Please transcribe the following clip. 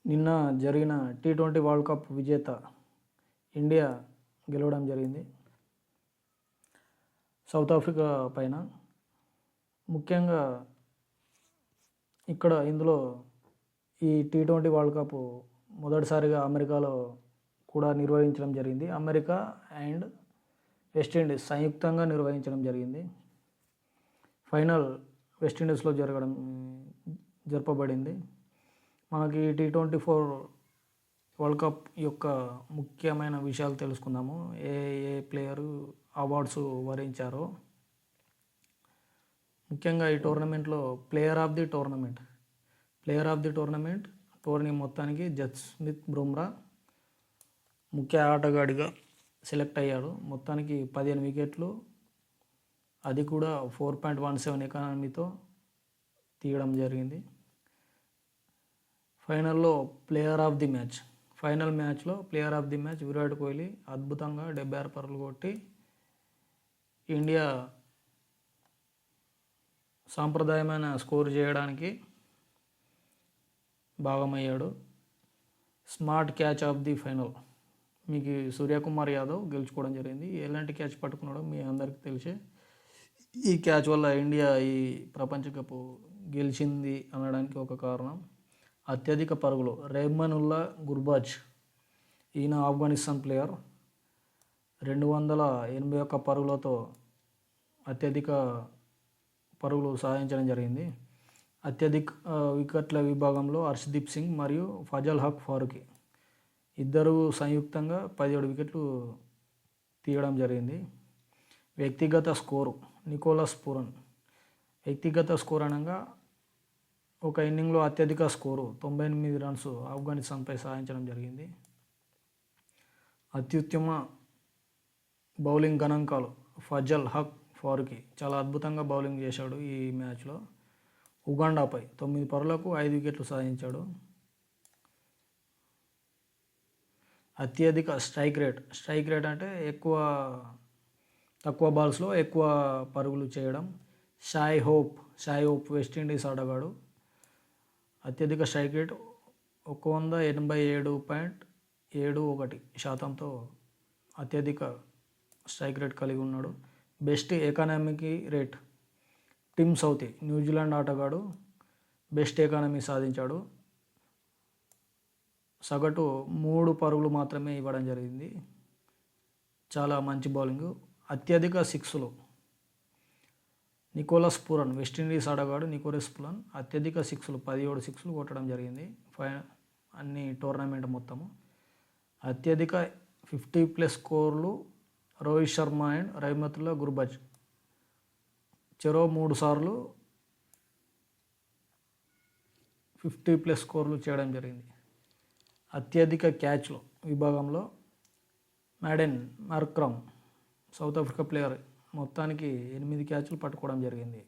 నిన్న జరిగిన T20 world cup విజేత ఇండియా గెలవడం జరిగింది సౌత్ ఆఫ్రికా పైన. ముఖ్యంగా ఇందులో ఈ టీ20 వరల్డ్ కప్ మొదటిసారిగా అమెరికాలో కూడా నిర్వహించడం జరిగింది. అమెరికా అండ్ వెస్టిండీస్ సంయుక్తంగా నిర్వహించడం జరిగింది. ఫైనల్ వెస్టిండీస్లో జరపబడింది. మనకి టీ24 వరల్డ్ కప్ యొక్క ముఖ్యమైన విషయాలు తెలుసుకుందాము. ఏ ప్లేయరు అవార్డ్స్ వరించారో. ముఖ్యంగా ఈ టోర్నమెంట్లో player of the tournament tourney మొత్తానికి జస్ప్రీత్ బుమ్రా ముఖ్య ఆటగాడిగా సెలెక్ట్ అయ్యాడు. మొత్తానికి 15 వికెట్లు, అది కూడా 4.17 ఎకానమీతో తీయడం జరిగింది. ఫైనల్ మ్యాచ్లో player of the match Virat Kohli అద్భుతంగా 76 పరుగులు కొట్టి ఇండియా సాంప్రదాయమైన స్కోర్ చేయడానికి భాగమయ్యాడు. Smart catch of the final మీకు సూర్యకుమార్ యాదవ్ గెలుచుకోవడం జరిగింది. ఎలాంటి క్యాచ్ పట్టుకున్నాడో మీ అందరికీ తెలిసే. ఈ క్యాచ్ వల్ల ఇండియా ఈ ప్రపంచ కప్ గెలిచింది అనడానికి ఒక కారణం. అత్యధిక పరుగులు రెహ్మానుల్లా గుర్బాజ్, ఈయన ఆఫ్ఘనిస్తాన్ ప్లేయర్, 281 పరుగులతో అత్యధిక పరుగులు సాధించడం జరిగింది. అత్యధిక వికెట్ల విభాగంలో హర్షదీప్ సింగ్ మరియు ఫజల్ హక్ ఫారూఖీ ఇద్దరు సంయుక్తంగా 17 వికెట్లు తీయడం జరిగింది. వ్యక్తిగత స్కోరు నికోలస్ పూరన్. వ్యక్తిగత స్కోర్ అనగా ఒక ఇన్నింగ్లో అత్యధిక స్కోరు 98 రన్స్ ఆఫ్ఘనిస్తాన్పై సాధించడం జరిగింది. అత్యుత్తమ బౌలింగ్ గణాంకాలు ఫజల్ హక్ ఫారూఖీ చాలా అద్భుతంగా బౌలింగ్ చేశాడు ఈ మ్యాచ్లో. ఉగాండాపై 9 పరుగులకు 5 వికెట్లు సాధించాడు. అత్యధిక స్ట్రైక్ రేట్ అంటే తక్కువ బాల్స్లో ఎక్కువ పరుగులు చేయడం. షాయ్ హోప్ వెస్టిండీస్ ఆటగాడు. అత్యధిక స్ట్రైక్ రేట్ 187.71% అత్యధిక స్ట్రైక్ రేట్ కలిగి ఉన్నాడు. Best economy rate Tim Southee New Zealand ఆటగాడు బెస్ట్ ఎకానమీ సాధించాడు. సగటు 3 పరుగులు మాత్రమే ఇవ్వడం జరిగింది. చాలా మంచి బౌలింగ్. అత్యధిక సిక్స్లు నికోలస్ పూరన్ వెస్టిండీస్ ఆటగాడు అత్యధిక 17 సిక్స్లు కొట్టడం జరిగింది అన్ని టోర్నమెంట్ మొత్తము. అత్యధిక 50+ స్కోర్లు రోహిత్ శర్మ అండ్ రెహ్మతుల్లా గుర్బాజ్ చెరో 3 సార్లు 50+ స్కోర్లు చేయడం జరిగింది. అత్యధిక క్యాచ్లు విభాగంలో madden Markram south Africa player మొత్తానికి 8 క్యాచ్లు పట్టుకోవడం జరిగింది.